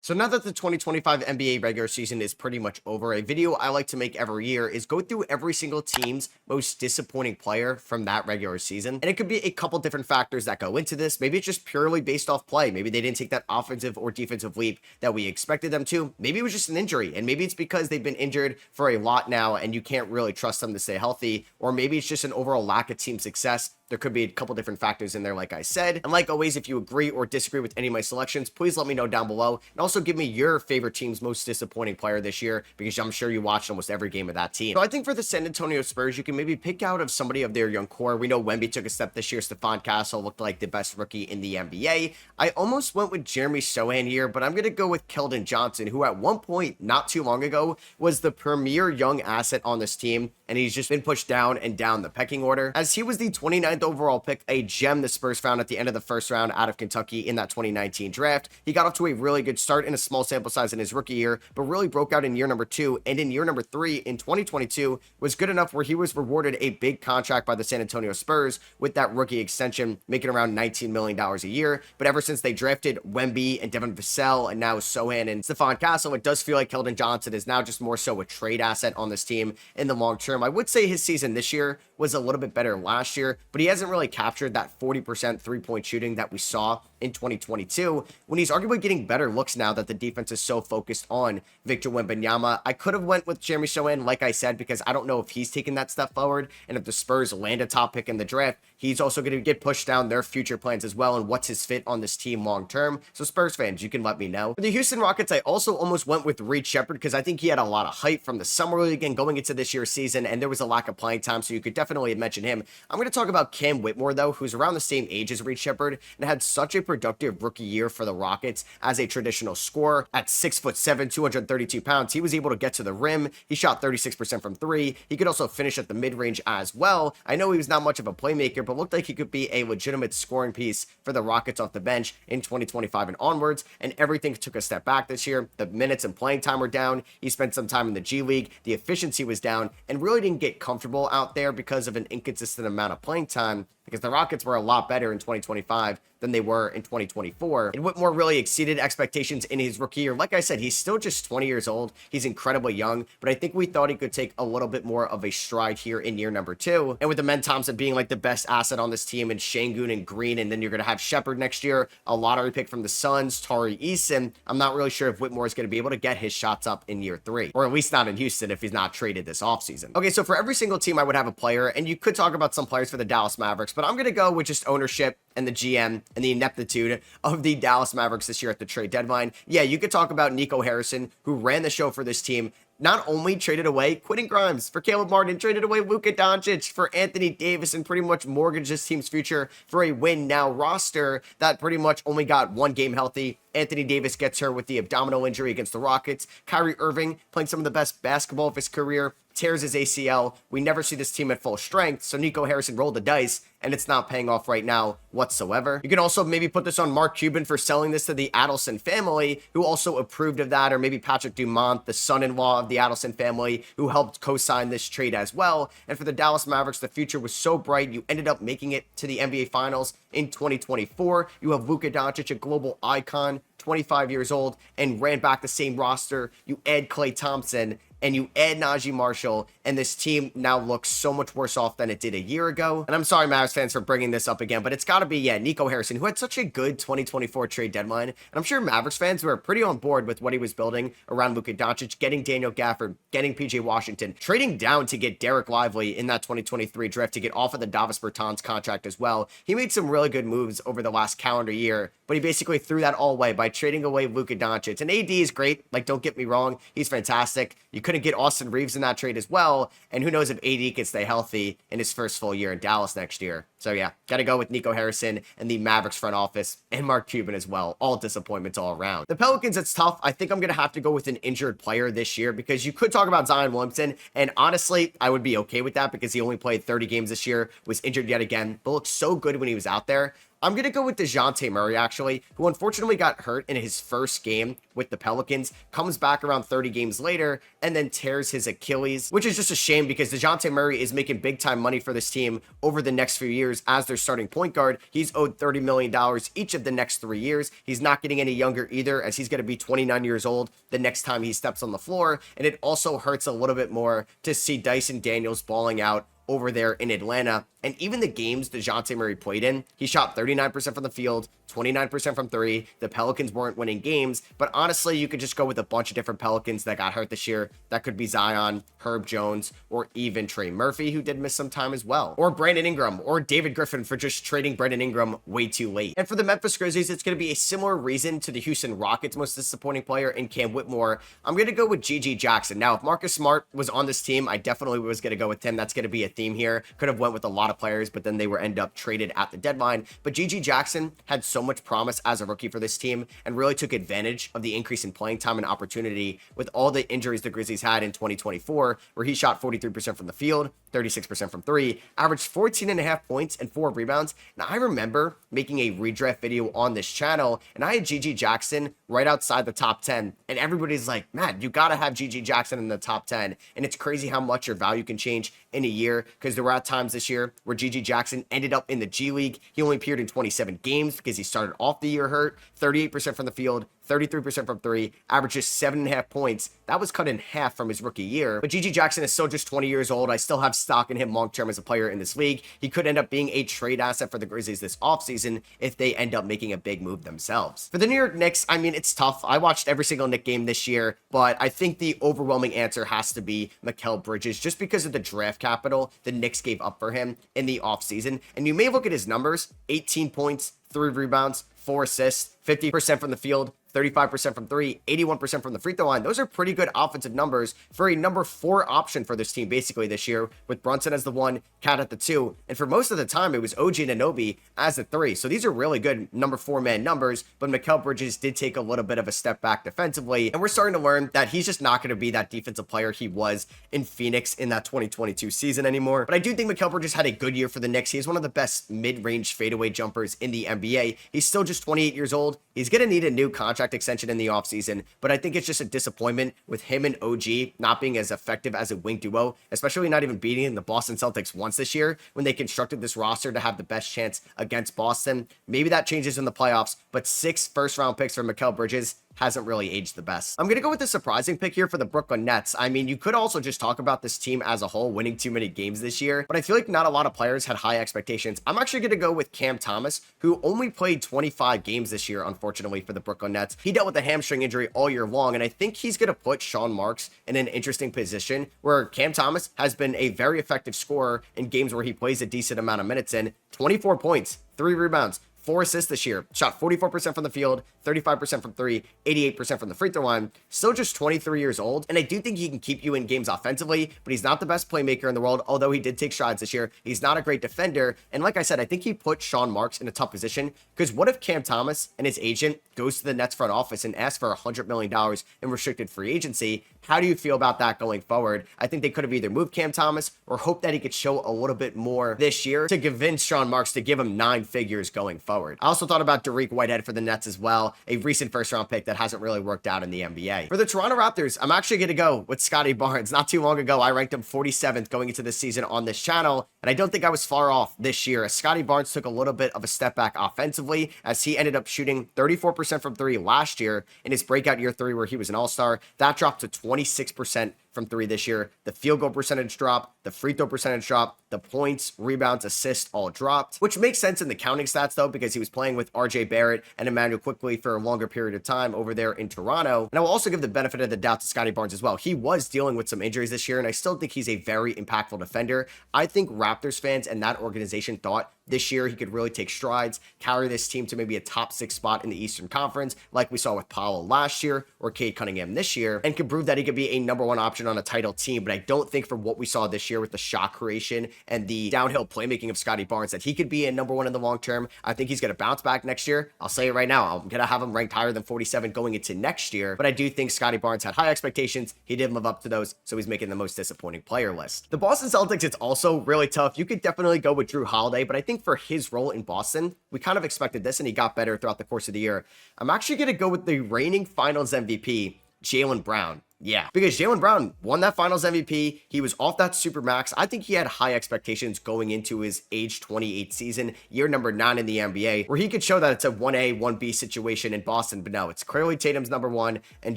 So now that the 2025 NBA regular season is pretty much over, a video I like to make every year is go through every single team's most disappointing player from that regular season. And it could be a couple different factors that go into this. Maybe it's just purely based off play. Maybe they didn't take that offensive or defensive leap that we expected them to. Maybe it was just an injury, and maybe it's because they've been injured for a lot now and you can't really trust them to stay healthy. Or maybe it's just an overall lack of team success. There could be a couple different factors in there, like I said. And like always, if you agree or disagree with any of my selections, please let me know down below. And also give me your favorite team's most disappointing player this year, because I'm sure you watched almost every game of that team. So I think for the San Antonio Spurs, you can maybe pick out of somebody of their young core. We know Wemby took a step this year. Stephon Castle looked like the best rookie in the NBA. I almost went with Jeremy Sochan here, but I'm going to go with Keldon Johnson, who at one point, not too long ago, was the premier young asset on this team. And he's just been pushed down and down the pecking order, as he was the 29th overall pick, a gem the Spurs found at the end of the first round out of Kentucky in that 2019 draft. He got off to a really good start in a small sample size in his rookie year, but really broke out in year number 2, and in year number 3 in 2022 was good enough where he was rewarded a big contract by the San Antonio Spurs with that rookie extension, making around $19 million a year. But ever since they drafted Wemby and Devin Vassell and now Sochan and Stephon Castle, it does feel like Keldon Johnson is now just more so a trade asset on this team in the long term. I would say his season this year was a little bit better last year, but he hasn't really captured that 40% three-point shooting that we saw in 2022, when he's arguably getting better looks now that the defense is so focused on Victor Wembanyama. I could have went with Jeremy Sochan, like I said, because I don't know if he's taking that step forward, and if the Spurs land a top pick in the draft, he's also going to get pushed down their future plans as well, and what's his fit on this team long term. So Spurs fans, you can let me know. For the Houston Rockets, I also almost went with Reed Sheppard, because I think he had a lot of hype from the summer league and going into this year's season, and there was a lack of playing time, so you could definitely mention him. I'm going to talk about Cam Whitmore, though, who's around the same age as Reed Sheppard and had such a productive rookie year for the Rockets as a traditional scorer. At 6'7", 232 pounds, he was able to get to the rim. He shot 36% from three. He could also finish at the mid-range as well. I know he was not much of a playmaker, but looked like he could be a legitimate scoring piece for the Rockets off the bench in 2025 and onwards, and everything took a step back this year. The minutes and playing time were down. He spent some time in the G League. The efficiency was down, and really didn't get comfortable out there because of an inconsistent amount of playing time, because the Rockets were a lot better in 2025 than they were in 2024. And Whitmore really exceeded expectations in his rookie year. Like I said, he's still just 20 years old. He's incredibly young, but I think we thought he could take a little bit more of a stride here in year number 2. And with the Men Thompson being like the best asset on this team, and Şengün and Green, and then you're going to have Sheppard next year, a lottery pick from the Suns, Tari Eason, I'm not really sure if Whitmore is going to be able to get his shots up in year 3, or at least not in Houston if he's not traded this offseason. Okay, so for every single team, I would have a player, and you could talk about some players for the Dallas Mavericks, but I'm going to go with just ownership and the GM and the ineptitude of the Dallas Mavericks this year at the trade deadline. Yeah, you could talk about Nico Harrison, who ran the show for this team. Not only traded away Quentin Grimes for Caleb Martin, traded away Luka Doncic for Anthony Davis, and pretty much mortgaged this team's future for a win-now roster that pretty much only got one game healthy. Anthony Davis gets hurt with the abdominal injury against the Rockets. Kyrie Irving, playing some of the best basketball of his career, tears his ACL. We never see this team at full strength, so Nico Harrison rolled the dice, and it's not paying off right now whatsoever. You can also maybe put this on Mark Cuban for selling this to the Adelson family, who also approved of that, or maybe Patrick Dumont, the son-in-law of the Adelson family, who helped co-sign this trade as well. And for the Dallas Mavericks, the future was so bright, you ended up making it to the NBA Finals in 2024. You have Luka Doncic, a global icon, 25 years old, and ran back the same roster. You add Klay Thompson, and you add Najee Marshall, and this team now looks so much worse off than it did a year ago. And I'm sorry, Mavs fans, for bringing this up again, but it's got to be, Nico Harrison, who had such a good 2024 trade deadline. And I'm sure Mavericks fans were pretty on board with what he was building around Luka Doncic, getting Daniel Gafford, getting PJ Washington, trading down to get Derek Lively in that 2023 draft to get off of the Davis Bertans contract as well. He made some really good moves over the last calendar year, but he basically threw that all away by trading away Luka Doncic. And AD is great. Like, don't get me wrong. He's fantastic. You couldn't get Austin Reeves in that trade as well. And who knows if AD can stay healthy in his first full year in Dallas next year. So yeah, got to go with Nico Harrison and the Mavericks front office, and Mark Cuban as well. All disappointments all around. The Pelicans, it's tough. I think I'm going to have to go with an injured player this year, because you could talk about Zion Williamson, and honestly, I would be okay with that because he only played 30 games this year, was injured yet again, but looked so good when he was out there. I'm going to go with DeJounte Murray, actually, who unfortunately got hurt in his first game with the Pelicans, comes back around 30 games later, and then tears his Achilles, which is just a shame because DeJounte Murray is making big-time money for this team over the next few years as their starting point guard. He's owed $30 million each of the next 3 years. He's not getting any younger either, as he's going to be 29 years old the next time he steps on the floor, and it also hurts a little bit more to see Dyson Daniels balling out over there in Atlanta. And even the games DeJounte Murray played in, he shot 39% from the field, 29% from three. The Pelicans weren't winning games, but honestly, you could just go with a bunch of different Pelicans that got hurt this year. That could be Zion, Herb Jones, or even Trey Murphy, who did miss some time as well, or Brandon Ingram, or David Griffin for just trading Brandon Ingram way too late. And for the Memphis Grizzlies, it's going to be a similar reason to the Houston Rockets' most disappointing player in Cam Whitmore. I'm going to go with G.G. Jackson. Now, if Marcus Smart was on this team, I definitely was going to go with him. That's going to be a theme here. Could have went with a lot of players, but then they were end up traded at the deadline. But G.G. Jackson had so much promise as a rookie for this team and really took advantage of the increase in playing time and opportunity with all the injuries the Grizzlies had in 2024, where he shot 43% from the field, 36% from three, averaged 14.5 points and 4 rebounds. Now, I remember making a redraft video on this channel, and I had G.G. Jackson right outside the top 10, and everybody's like, man, you gotta have G.G. Jackson in the top 10, and it's crazy how much your value can change in a year, because there were at times this year where G.G. Jackson ended up in the G League. He only appeared in 27 games because he started off the year hurt, 38% from the field, 33% from three, averages 7.5 points. That was cut in half from his rookie year. But G.G. Jackson is still just 20 years old. I still have stock in him long-term as a player in this league. He could end up being a trade asset for the Grizzlies this offseason if they end up making a big move themselves. For the New York Knicks, I mean, it's tough. I watched every single Knick game this year, but I think the overwhelming answer has to be Mikal Bridges, just because of the draft capital the Knicks gave up for him in the offseason. And you may look at his numbers, 18 points, 3 rebounds, 4 assists, 50% from the field, 35% from three, 81% from the free throw line. Those are pretty good offensive numbers for a number 4 option for this team basically this year, with Brunson as the 1, Cat at the 2, and for most of the time it was OG Anunoby as the 3. So these are really good number 4 man numbers, but Mikal Bridges did take a little bit of a step back defensively, and we're starting to learn that he's just not going to be that defensive player he was in Phoenix in that 2022 season anymore. But I do think Mikal Bridges had a good year for the Knicks. He's one of the best mid-range fadeaway jumpers in the NBA. He's still just 28 years old. He's going to need a new contract extension in the offseason, but I think it's just a disappointment with him and OG not being as effective as a wing duo, especially not even beating the Boston Celtics once this year when they constructed this roster to have the best chance against Boston. Maybe that changes in the playoffs, but 6 first-round picks for Mikal Bridges hasn't really aged the best. I'm going to go with the surprising pick here for the Brooklyn Nets. I mean, you could also just talk about this team as a whole winning too many games this year, but I feel like not a lot of players had high expectations. I'm actually going to go with Cam Thomas, who only played 25 games this year, unfortunately, for the Brooklyn Nets. He dealt with a hamstring injury all year long, and I think he's going to put Sean Marks in an interesting position where Cam Thomas has been a very effective scorer in games where he plays a decent amount of minutes in. 24 points, 3 rebounds, 4 assists this year, shot 44% from the field, 35% from three, 88% from the free throw line, still just 23 years old. And I do think he can keep you in games offensively, but he's not the best playmaker in the world, although he did take strides this year. He's not a great defender. And like I said, I think he put Sean Marks in a tough position, because what if Cam Thomas and his agent goes to the Nets front office and asks for $100 million in restricted free agency? How do you feel about that going forward? I think they could have either moved Cam Thomas or hope that he could show a little bit more this year to convince Sean Marks to give him 9 figures going forward. I also thought about Derek Whitehead for the Nets as well, a recent first-round pick that hasn't really worked out in the NBA. For the Toronto Raptors, I'm actually going to go with Scotty Barnes. Not too long ago, I ranked him 47th going into this season on this channel, and I don't think I was far off this year, as Scotty Barnes took a little bit of a step back offensively, as he ended up shooting 34% from 3 last year in his breakout year 3 where he was an all-star. That dropped to 26% from 3 this year. The field goal percentage dropped, the free throw percentage dropped, the points, rebounds, assists all dropped, which makes sense in the counting stats though, because he was playing with RJ Barrett and Emmanuel Quickley for a longer period of time over there in Toronto. And I will also give the benefit of the doubt to Scotty Barnes as well. He was dealing with some injuries this year, and I still think he's a very impactful defender. I think Raptors fans and that organization thought this year he could really take strides, carry this team to maybe a top 6 spot in the Eastern Conference, like we saw with Powell last year or Cade Cunningham this year, and could prove that he could be a number 1 option on a title team. But I don't think from what we saw this year with the shot creation and the downhill playmaking of Scotty Barnes that he could be a number 1 in the long term. I think he's going to bounce back next year. I'll say it right now. I'm going to have him ranked higher than 47 going into next year, but I do think Scotty Barnes had high expectations. He didn't live up to those, so he's making the most disappointing player list. The Boston Celtics, it's also really tough. You could definitely go with Drew Holiday, but I think think for his role in Boston, we kind of expected this and he got better throughout the course of the year. I'm actually going to go with the reigning finals MVP, Jaylen Brown. Yeah, because Jaylen Brown won that finals MVP. He was off that supermax. I think he had high expectations going into his age 28 season, year number 9 in the NBA, where he could show that it's a 1A, 1B situation in Boston. But no, it's clearly Tatum's number 1 and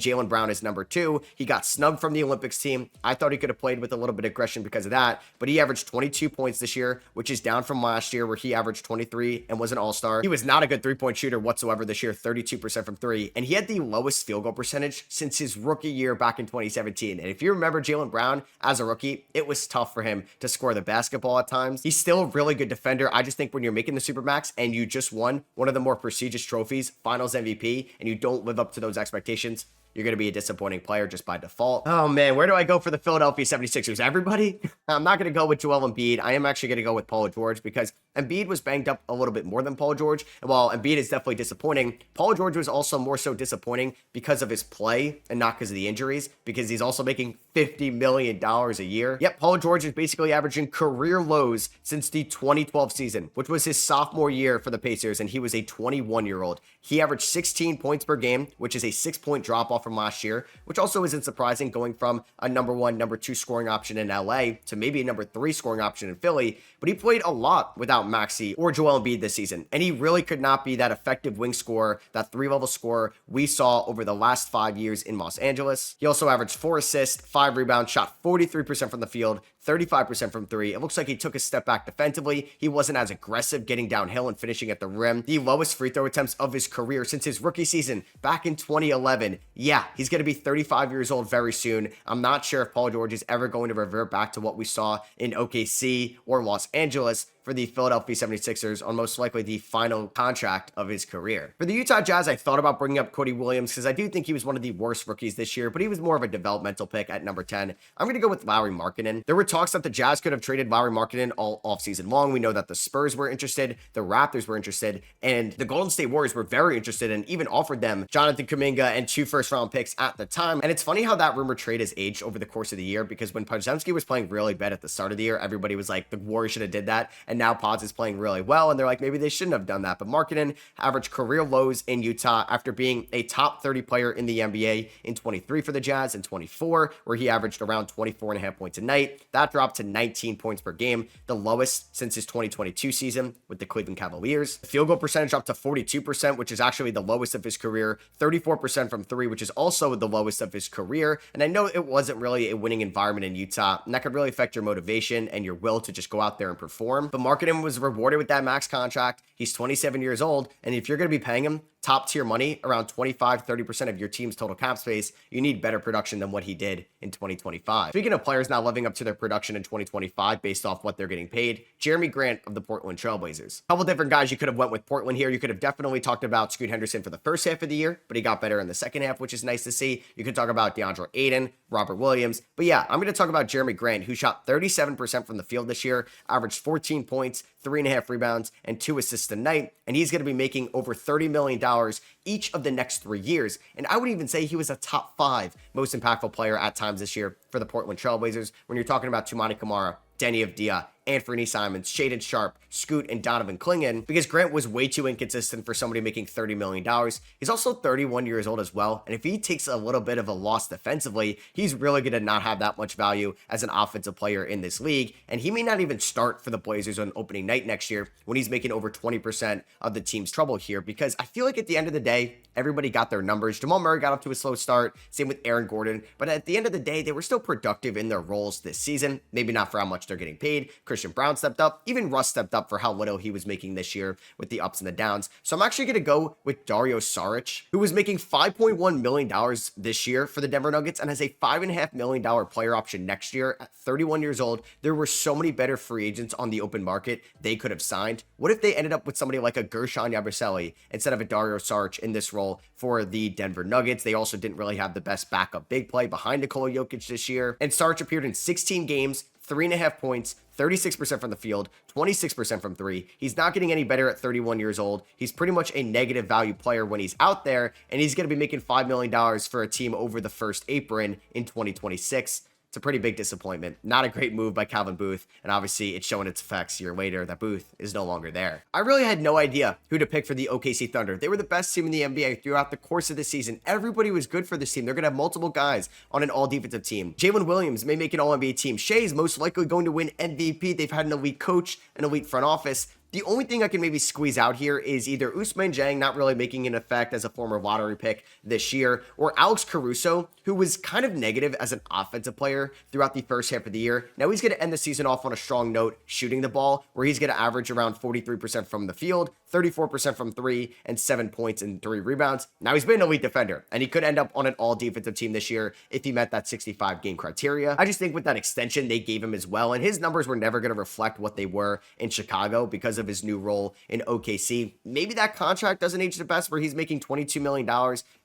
Jaylen Brown is number 2. He got snubbed from the Olympics team. I thought he could have played with a little bit of aggression because of that, but he averaged 22 points this year, which is down from last year where he averaged 23 and was an all-star. He was not a good three-point shooter whatsoever this year, 32% from 3, and he had the lowest field goal percentage since his rookie year back in 2017. And if you remember Jaylen Brown as a rookie, it was tough for him to score the basketball at times. He's still a really good defender. I just think when you're making the Supermax and you just won one of the more prestigious trophies, finals MVP, and you don't live up to those expectations, you're going to be a disappointing player just by default. Oh man, where do I go for the Philadelphia 76ers? Everybody? I'm not going to go with Joel Embiid. I am actually going to go with Paul George because Embiid was banged up a little bit more than Paul George. And while Embiid is definitely disappointing, Paul George was also more so disappointing because of his play and not because of the injuries, because he's also making $50 million a year. Yep, Paul George is basically averaging career lows since the 2012 season, which was his sophomore year for the Pacers, and he was a 21-year-old. He averaged 16 points per game, which is a 6-point drop-off from last year, which also isn't surprising going from a number 1, number 2 scoring option in LA to maybe a number 3 scoring option in Philly, but he played a lot without Maxey or Joel Embiid this season, and he really could not be that effective wing scorer, that 3-level scorer we saw over the last 5 years in Los Angeles. He also averaged 4 assists, 5 rebounds, shot 43% from the field, 35% from 3. It looks like he took a step back defensively. He wasn't as aggressive getting downhill and finishing at the rim. The lowest free throw attempts of his career since his rookie season back in 2011. Yeah, he's going to be 35 years old very soon. I'm not sure if Paul George is ever going to revert back to what we saw in OKC or Los Angeles for the Philadelphia 76ers on most likely the final contract of his career. For the Utah Jazz, I thought about bringing up Cody Williams because I do think he was one of the worst rookies this year, but he was more of a developmental pick at number 10. I'm going to go with Lauri Markkanen. There were talks that the Jazz could have traded Lauri Markkanen all offseason long. We know that the Spurs were interested, the Raptors were interested, and the Golden State Warriors were very interested and even offered them Jonathan Kuminga and 2 first-round picks at the time. And it's funny how that rumor trade has aged over the course of the year because when Podziemski was playing really bad at the start of the year, everybody was like, the Warriors should have did that. And now Pods is playing really well, and they're like, maybe they shouldn't have done that. But Markkanen averaged career lows in Utah after being a top 30 player in the NBA in 23 for the Jazz and 24, where he averaged around 24.5 points a night. That dropped to 19 points per game, the lowest since his 2022 season with the Cleveland Cavaliers. The field goal percentage dropped to 42%, which is actually the lowest of his career, 34% from 3, which is also the lowest of his career. And I know it wasn't really a winning environment in Utah, and that could really affect your motivation and your will to just go out there and perform. But Markkanen was rewarded with that max contract. He's 27 years old, and if you're going to be paying him top tier money, around 25-30% of your team's total cap space, you need better production than what he did in 2025. Speaking of players not living up to their production in 2025 based off what they're getting paid, Jeremy Grant of the Portland Trailblazers. A couple different guys you could have went with Portland here. You could have definitely talked about Scoot Henderson for the first half of the year, but he got better in the second half, which is nice to see. You could talk about DeAndre Ayton, Robert Williams, but yeah, I'm going to talk about Jeremy Grant, who shot 37% from the field this year, averaged 14 points, 3.5 rebounds, and 2 assists a night, and he's going to be making over $30 million each of the next 3 years. And I would even say he was a top 5 most impactful player at times this year for the Portland Trailblazers when you're talking about Toumani Camara, Deni Avdija, Anthony Simons, Shaedon Sharpe, Scoot, and Donovan Clingan, because Grant was way too inconsistent for somebody making $30 million. He's also 31 years old as well, and if he takes a little bit of a loss defensively, he's really going to not have that much value as an offensive player in this league, and he may not even start for the Blazers on opening night next year when he's making over 20% of the team's trouble here, because I feel like at the end of the day, everybody got their numbers. Jamal Murray got off to a slow start, same with Aaron Gordon, but at the end of the day, they were still productive in their roles this season, maybe not for how much they're getting paid. Christian Brown stepped up. Even Russ stepped up for how little he was making this year with the ups and the downs. So I'm actually going to go with Dario Saric, who was making $5.1 million this year for the Denver Nuggets and has a $5.5 million player option next year at 31 years old. There were so many better free agents on the open market they could have signed. What if they ended up with somebody like a Gershon Yabusele instead of a Dario Saric in this role for the Denver Nuggets? They also didn't really have the best backup big play behind Nikola Jokic this year. And Saric appeared in 16 games, 3.5 points, 36% from the field, 26% from 3. He's not getting any better at 31 years old. He's pretty much a negative value player when he's out there, and he's going to be making $5 million for a team over the first apron in 2026. It's a pretty big disappointment. Not a great move by Calvin Booth, and obviously it's showing its effects a year later that Booth is no longer there. I really had no idea who to pick for the OKC Thunder. They were the best team in the NBA throughout the course of the season. Everybody was good for this team. They're going to have multiple guys on an all-defensive team. Jalen Williams may make an all-NBA team. Shea is most likely going to win MVP. They've had an elite coach, an elite front office. The only thing I can maybe squeeze out here is either Ousmane Dieng not really making an effect as a former lottery pick this year, or Alex Caruso, who was kind of negative as an offensive player throughout the first half of the year. Now he's going to end the season off on a strong note, shooting the ball, where he's going to average around 43% from the field, 34% from three, and 7 points and 3 rebounds. Now he's been an elite defender, and he could end up on an all-defensive team this year if he met that 65-game criteria. I just think with that extension they gave him as well, and his numbers were never going to reflect what they were in Chicago because of his new role in OKC. Maybe that contract doesn't age the best, where he's making $22 million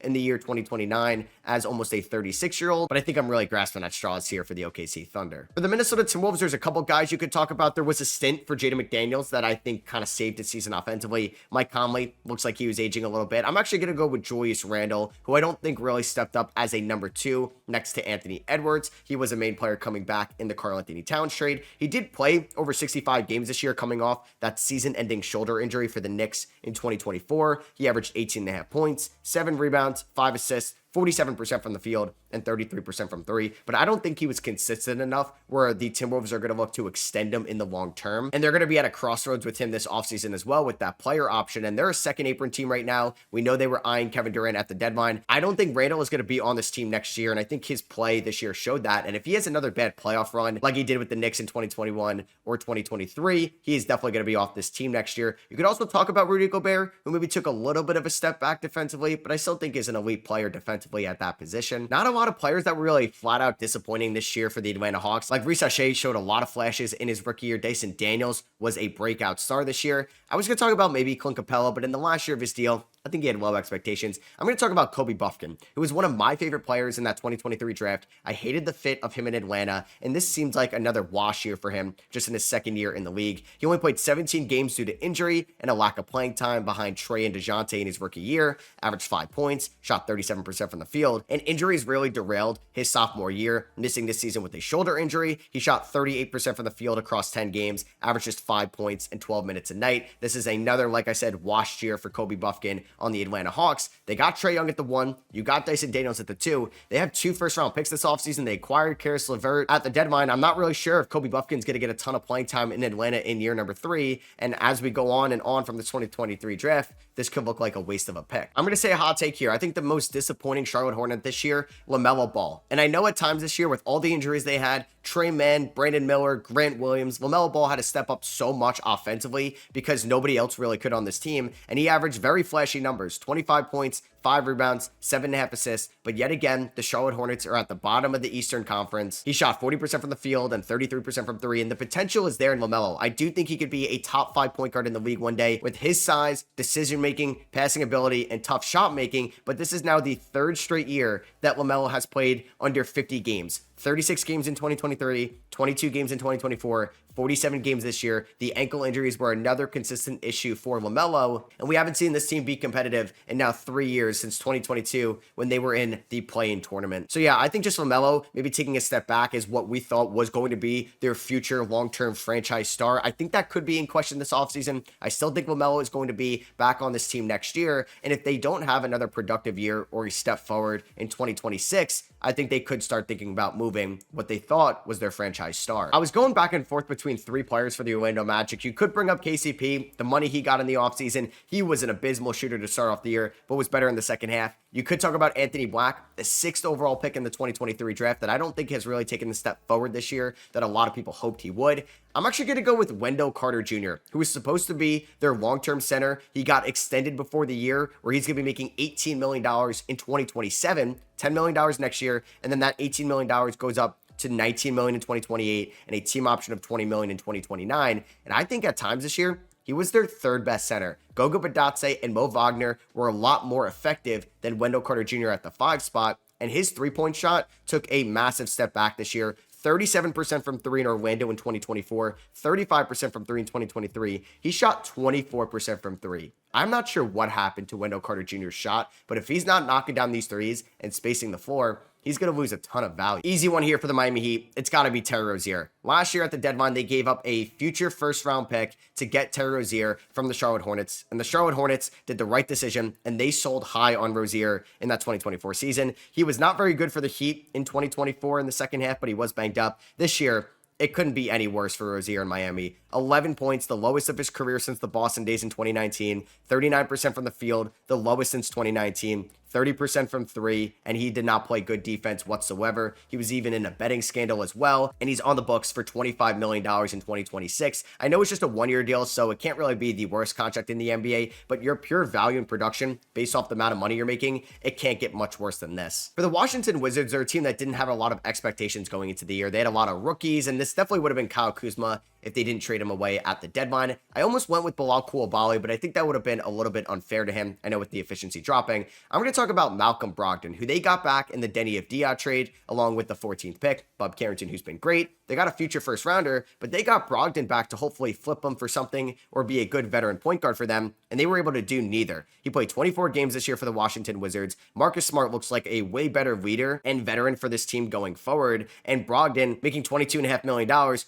in the year 2029 as almost a 36-year-old, but I think I'm really grasping at straws here for the OKC Thunder. For the Minnesota Timberwolves, there's a couple guys you could talk about. There was a stint for Jaden McDaniels that I think kind of saved his season offensively. Mike Conley looks like he was aging a little bit. I'm actually going to go with Julius Randle, who I don't think really stepped up as a number 2 next to Anthony Edwards. He was a main player coming back in the Karl-Anthony Towns trade. He did play over 65 games this year, coming off that season-ending shoulder injury for the Knicks in 2024. He averaged 18.5 points, 7 rebounds, 5 assists, 47% from the field, and 33% from three. But I don't think he was consistent enough where the Timberwolves are going to look to extend him in the long term. And they're going to be at a crossroads with him this offseason as well with that player option. And they're a second apron team right now. We know they were eyeing Kevin Durant at the deadline. I don't think Randall is going to be on this team next year. And I think his play this year showed that. And if he has another bad playoff run like he did with the Knicks in 2021 or 2023, he is definitely going to be off this team next year. You could also talk about Rudy Gobert, who maybe took a little bit of a step back defensively, but I still think is an elite player defensively at that position. Not a lot of players that were really flat out disappointing this year for the Atlanta Hawks. Like Reece Shea showed a lot of flashes in his rookie year. Dyson Daniels was a breakout star this year. I was going to talk about maybe Clint Capella, but in the last year of his deal, I think he had low expectations. I'm going to talk about Kobe Buffkin, who was one of my favorite players in that 2023 draft. I hated the fit of him in Atlanta, and this seems like another wash year for him just in his second year in the league. He only played 17 games due to injury and a lack of playing time behind Trey and DeJounte in his rookie year, averaged 5 points, shot 37% from the field, and injuries really derailed his sophomore year, missing this season with a shoulder injury. He shot 38% from the field across 10 games, averaged just 5 points and 12 minutes a night. This is another, like I said, washed year for Kobe Buffkin on the Atlanta Hawks. They got Trae Young at the 1. You got Dyson Daniels at the 2. They have 2 first-round picks this offseason. They acquired Karis LeVert at the deadline. I'm not really sure if Kobe Buffkin's going to get a ton of playing time in Atlanta in year number 3. And as we go on and on from the 2023 draft, this could look like a waste of a pick. I'm going to say a hot take here. I think the most disappointing Charlotte Hornet this year, LaMelo Ball. And I know at times this year with all the injuries they had, Trey Mann, Brandon Miller, Grant Williams, LaMelo Ball had to step up so much offensively because nobody else really could on this team. And he averaged very flashy numbers, 25 points, 5 rebounds, 7.5 assists. But yet again, the Charlotte Hornets are at the bottom of the Eastern Conference. He shot 40% from the field and 33% from 3. And the potential is there in LaMelo. I do think he could be a top 5 point guard in the league one day with his size, decision-making, passing ability, and tough shot making. But this is now the 3rd straight year that LaMelo has played under 50 games. 36 games in 2023, 22 games in 2024, 47 games this year. The ankle injuries were another consistent issue for LaMelo, and we haven't seen this team be competitive in now 3 years since 2022 when they were in the play-in tournament. So yeah, I think just LaMelo maybe taking a step back is what we thought was going to be their future long-term franchise star. I think that could be in question this offseason. I still think LaMelo is going to be back on this team next year, and if they don't have another productive year or a step forward in 2026, I think they could start thinking about moving what they thought was their franchise star. I was going back and forth between 3 players for the Orlando Magic. You could bring up KCP, the money he got in the offseason. He was an abysmal shooter to start off the year, but was better in the second half. You could talk about Anthony Black, the 6th overall pick in the 2023 draft that I don't think has really taken the step forward this year that a lot of people hoped he would. I'm actually going to go with Wendell Carter Jr., who was supposed to be their long-term center. He got extended before the year where he's going to be making $18 million in 2027, $10 million next year, and then that $18 million goes up to $19 million in 2028 and a team option of $20 million in 2029. And I think at times this year, he was their 3rd best center. Goga Badatse and Mo Wagner were a lot more effective than Wendell Carter Jr. at the 5 spot, and his 3-point shot took a massive step back this year. 37% from 3 in Orlando in 2024, 35% from 3 in 2023. He shot 24% from 3. I'm not sure what happened to Wendell Carter Jr.'s shot, but if he's not knocking down these threes and spacing the floor, he's going to lose a ton of value. Easy one here for the Miami Heat. It's got to be Terry Rozier. Last year at the deadline, they gave up a future first-round pick to get Terry Rozier from the Charlotte Hornets, and the Charlotte Hornets did the right decision, and they sold high on Rozier in that 2024 season. He was not very good for the Heat in 2024 in the second half, but he was banged up. This year, it couldn't be any worse for Rozier in Miami. 11 points, the lowest of his career since the Boston days in 2019. 39% from the field, the lowest since 2019. 30% from three, and he did not play good defense whatsoever. He was even in a betting scandal as well, and he's on the books for $25 million in 2026. I know it's just a one-year deal, so it can't really be the worst contract in the NBA, but your pure value and production, based off the amount of money you're making, it can't get much worse than this. For the Washington Wizards, they're a team that didn't have a lot of expectations going into the year. They had a lot of rookies, and this definitely would have been Kyle Kuzma if they didn't trade him away at the deadline. I almost went with Bilal Coulibaly, but I think that would have been a little bit unfair to him. I know with the efficiency dropping. I'm going to talk about Malcolm Brogdon, who they got back in the Denny Avdia trade, along with the 14th pick, Bob Carrington, who's been great. They got a future first rounder, but they got Brogdon back to hopefully flip him for something or be a good veteran point guard for them, and they were able to do neither. He played 24 games this year for the Washington Wizards. Marcus Smart looks like a way better leader and veteran for this team going forward, and Brogdon, making $22.5 million,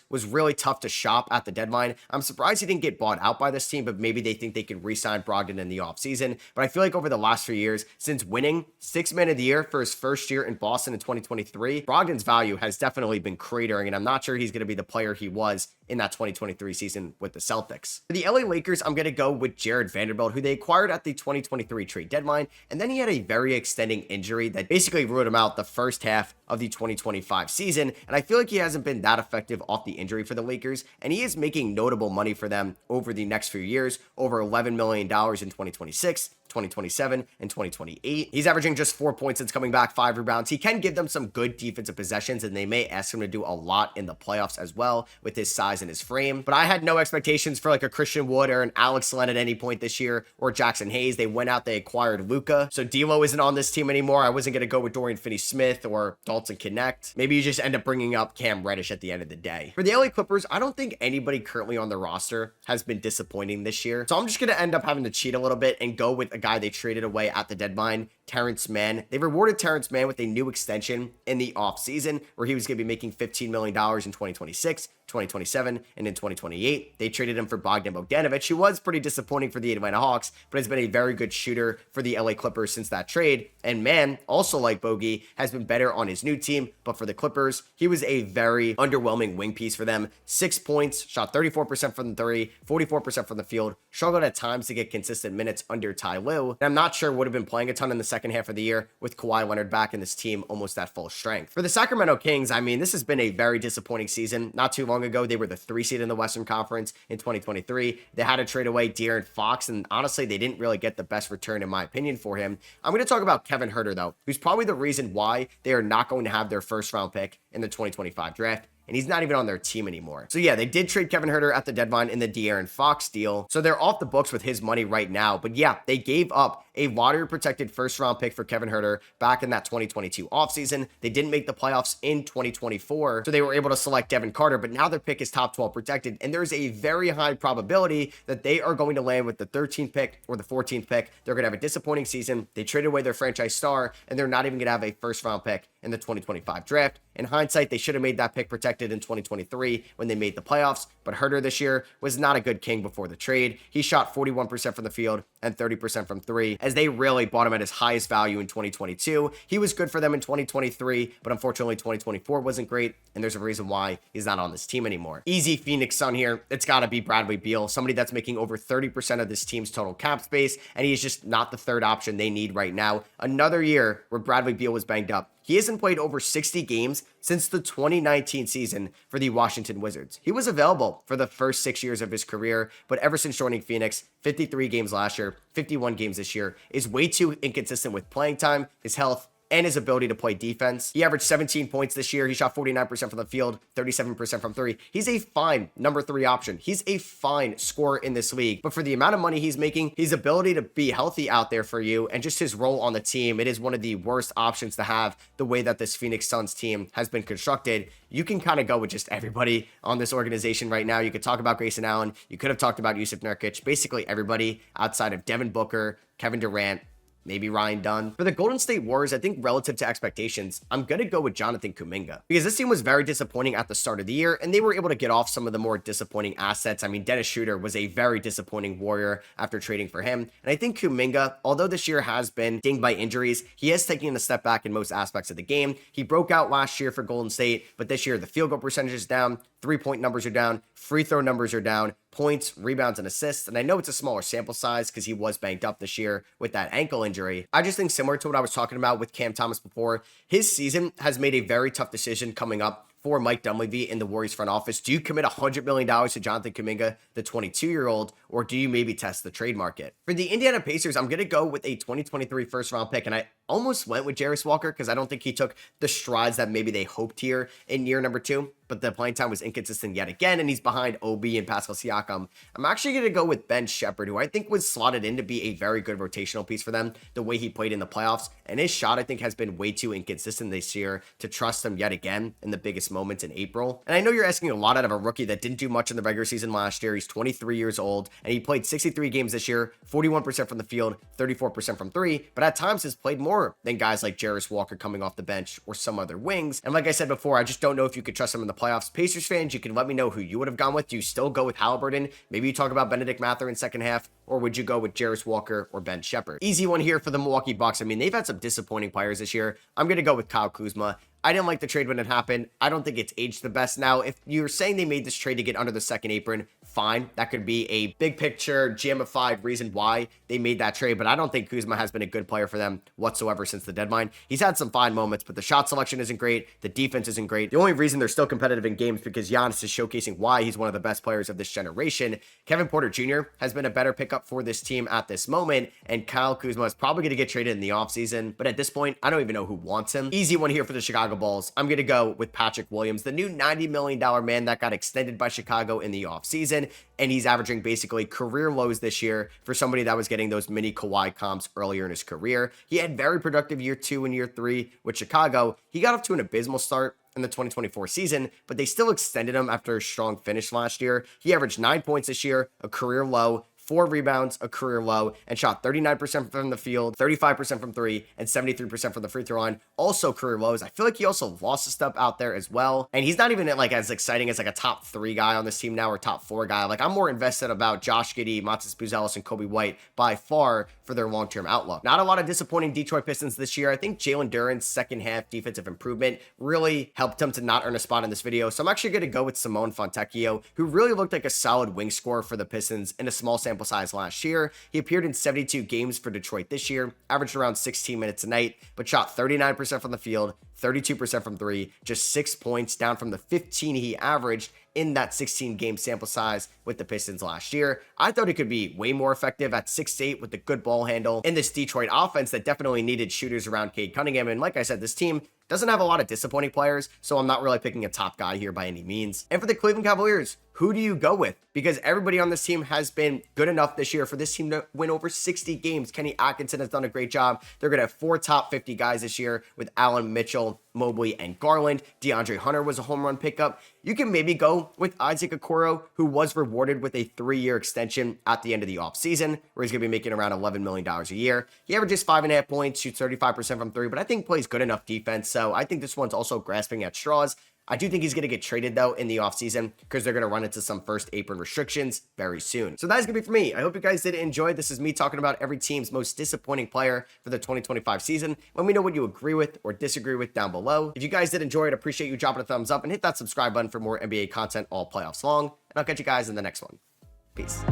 was really tough to shop at the deadline. I'm surprised he didn't get bought out by this team, but maybe they think they could re-sign Brogdon in the offseason. But I feel like over the last few years, since winning 6th Man of the Year for his first year in Boston in 2023, Brogdon's value has definitely been cratering, and I'm not sure he's going to be the player he was in that 2023 season with the Celtics. For the LA Lakers, I'm going to go with Jared Vanderbilt, who they acquired at the 2023 trade deadline, and then he had a very extending injury that basically ruled him out the first half of the 2025 season, and I feel like he hasn't been that effective off the injury for the Lakers, and he is making notable money for them over the next few years, over $11 million in 2026, 2027, and 2028. He's averaging just 4 points since coming back, 5 rebounds. He can give them some good defensive possessions, and they may ask him to do a lot in the playoffs as well with his size and his frame. But I had no expectations for like a Christian Wood or an Alex Len at any point this year, or Jackson Hayes. They went out, they acquired Luka. So D'Lo isn't on this team anymore. I wasn't going to go with Dorian Finney-Smith or Dalton Connect. Maybe you just end up bringing up Cam Reddish at the end of the day. For the LA Clippers, I don't think anybody currently on the roster has been disappointing this year. So I'm just going to end up having to cheat a little bit and go with a guy they traded away at the deadline, Terrence Mann. They rewarded Terrence Mann with a new extension in the offseason where he was going to be making $15 million in 2026, 2027, and in 2028. They traded him for Bogdan Bogdanovic, who was pretty disappointing for the Atlanta Hawks, but has been a very good shooter for the LA Clippers since that trade. And Mann, also like Bogey, has been better on his new team, but for the Clippers, he was a very underwhelming wing piece for them. 6 points, shot 34% from the three, 44% from the field, struggled at times to get consistent minutes under Ty Lue, and I'm not sure would have been playing a ton in the second half of the year with Kawhi Leonard back in this team almost at full strength. For the Sacramento Kings, I mean, this has been a very disappointing season. Not too long ago, they were the 3 seed in the Western Conference in 2023. They had to trade away De'Aaron Fox, and honestly, they didn't really get the best return, in my opinion, for him. I'm going to talk about Kevin Huerter, though, who's probably the reason why they are not going to have their first round pick in the 2025 draft. And he's not even on their team anymore. So yeah, they did trade Kevin Huerter at the deadline in the De'Aaron Fox deal. So they're off the books with his money right now. But yeah, they gave up a lottery-protected first-round pick for Kevin Huerter back in that 2022 offseason. They didn't make the playoffs in 2024, so they were able to select Devin Carter, but now their pick is top 12 protected, and there's a very high probability that they are going to land with the 13th pick or the 14th pick. They're going to have a disappointing season. They traded away their franchise star, and they're not even going to have a first-round pick in the 2025 draft. In hindsight, they should have made that pick protected in 2023 when they made the playoffs, but Huerter this year was not a good king before the trade. He shot 41% from the field and 30% from three, as they really bought him at his highest value in 2022. He was good for them in 2023, but unfortunately 2024 wasn't great, and there's a reason why he's not on this team anymore. Easy Phoenix Sun here. It's got to be Bradley Beal, somebody that's making over 30% of this team's total cap space, and he's just not the third option they need right now. Another year where Bradley Beal was banged up. He hasn't played over 60 games since the 2019 season for the Washington Wizards. He was available for the first 6 years of his career, but ever since joining Phoenix, 53 games last year, 51 games this year, is way too inconsistent with playing time, his health, and his ability to play defense. He averaged 17 points this year. He shot 49% from the field, 37% from three. He's a fine number 3 option. He's a fine scorer in this league. But for the amount of money he's making, his ability to be healthy out there for you, and just his role on the team, it is one of the worst options to have the way that this Phoenix Suns team has been constructed. You can kind of go with just everybody on this organization right now. You could talk about Grayson Allen. You could have talked about Yusuf Nurkic. Basically everybody outside of Devin Booker, Kevin Durant, maybe Ryan Dunn. For the Golden State Warriors, I think relative to expectations, I'm going to go with Jonathan Kuminga because this team was very disappointing at the start of the year and they were able to get off some of the more disappointing assets. I mean, Dennis Schroeder was a very disappointing Warrior after trading for him. And I think Kuminga, although this year has been dinged by injuries, he is taking a step back in most aspects of the game. He broke out last year for Golden State, but this year the field goal percentage is down, 3-point numbers are down, free throw numbers are down, points, rebounds, and assists. And I know it's a smaller sample size because he was banged up this year with that ankle injury. I just think similar to what I was talking about with Cam Thomas before, his season has made a very tough decision coming up for Mike Dunleavy in the Warriors front office. Do you commit $100 million to Jonathan Kuminga, the 22-year-old, or do you maybe test the trade market? For the Indiana Pacers, I'm going to go with a 2023 first-round pick, and I almost went with Jarris Walker because I don't think he took the strides that maybe they hoped here in year number 2, but the playing time was inconsistent yet again, and he's behind OB and Pascal Siakam. I'm actually going to go with Ben Shepherd, who I think was slotted in to be a very good rotational piece for them, the way he played in the playoffs, and his shot, I think, has been way too inconsistent this year to trust him yet again in the biggest moments in April. And I know you're asking a lot out of a rookie that didn't do much in the regular season last year. He's 23 years old, and he played 63 games this year, 41% from the field, 34% from 3, but at times has played more than guys like Jarris Walker coming off the bench or some other wings. And like I said before, I just don't know if you could trust him in the playoffs. Pacers fans, you can let me know who you would have gone with. Do you still go with Halliburton? Maybe you talk about Benedict Mather in second half, or would you go with Jarris Walker or Ben Shepherd? Easy one here for the Milwaukee Bucks. I mean, they've had some disappointing players this year. I'm going to go with Kyle Kuzma. I didn't like the trade when it happened. I don't think it's aged the best now. If you're saying they made this trade to get under the second apron, fine. That could be a big picture, jamified reason why they made that trade, but I don't think Kuzma has been a good player for them whatsoever since the deadline. He's had some fine moments, but the shot selection isn't great. The defense isn't great. The only reason they're still competitive in games because Giannis is showcasing why he's one of the best players of this generation. Kevin Porter Jr. has been a better pickup for this team at this moment, and Kyle Kuzma is probably going to get traded in the offseason, but at this point, I don't even know who wants him. Easy one here for the Chicago Bulls. I'm going to go with Patrick Williams, the new $90 million man that got extended by Chicago in the offseason, and he's averaging basically career lows this year for somebody that was getting those mini Kawhi comps earlier in his career. He had very productive year 2 and year 3 with Chicago. He got off to an abysmal start in the 2024 season, but they still extended him after a strong finish last year. He averaged 9 points this year, a career low, 4 rebounds, a career low, and shot 39% from the field, 35% from 3, and 73% from the free throw line. Also career lows. I feel like he also lost a step out there as well. And he's not even like as exciting as like a top 3 guy on this team now or top 4 guy. Like I'm more invested about Josh Giddey, Matas Buzelis, and Kobe White by far for their long-term outlook. Not a lot of disappointing Detroit Pistons this year. I think Jalen Duren's second half defensive improvement really helped him to not earn a spot in this video. So I'm actually going to go with Simone Fontecchio, who really looked like a solid wing scorer for the Pistons in a small sample size last year. He appeared in 72 games for Detroit this year, averaged around 16 minutes a night, but shot 39% from the field, 32% from 3, just 6 points down from the 15 he averaged in that 16 game sample size with the Pistons last year. I thought it could be way more effective at 6'8" with a good ball handle in this Detroit offense that definitely needed shooters around Cade Cunningham. And like I said, this team doesn't have a lot of disappointing players, so I'm not really picking a top guy here by any means. And for the Cleveland Cavaliers, who do you go with? Because everybody on this team has been good enough this year for this team to win over 60 games. Kenny Atkinson has done a great job. They're going to have 4 top 50 guys this year with Allen, Mitchell, Mobley, and Garland. DeAndre Hunter was a home run pickup. You can maybe go with Isaac Okoro, who was rewarded with a 3-year extension at the end of the offseason, where he's going to be making around $11 million a year. He averages 5.5 points, shoots 35% from 3, but I think plays good enough defense. So I think this one's also grasping at straws. I do think he's going to get traded, though, in the offseason because they're going to run into some first apron restrictions very soon. So that's going to be for me. I hope you guys did enjoy. This is me talking about every team's most disappointing player for the 2025 season. Let me know what you agree with or disagree with down below. If you guys did enjoy it, appreciate you dropping a thumbs up and hit that subscribe button for more NBA content all playoffs long. And I'll catch you guys in the next one. Peace.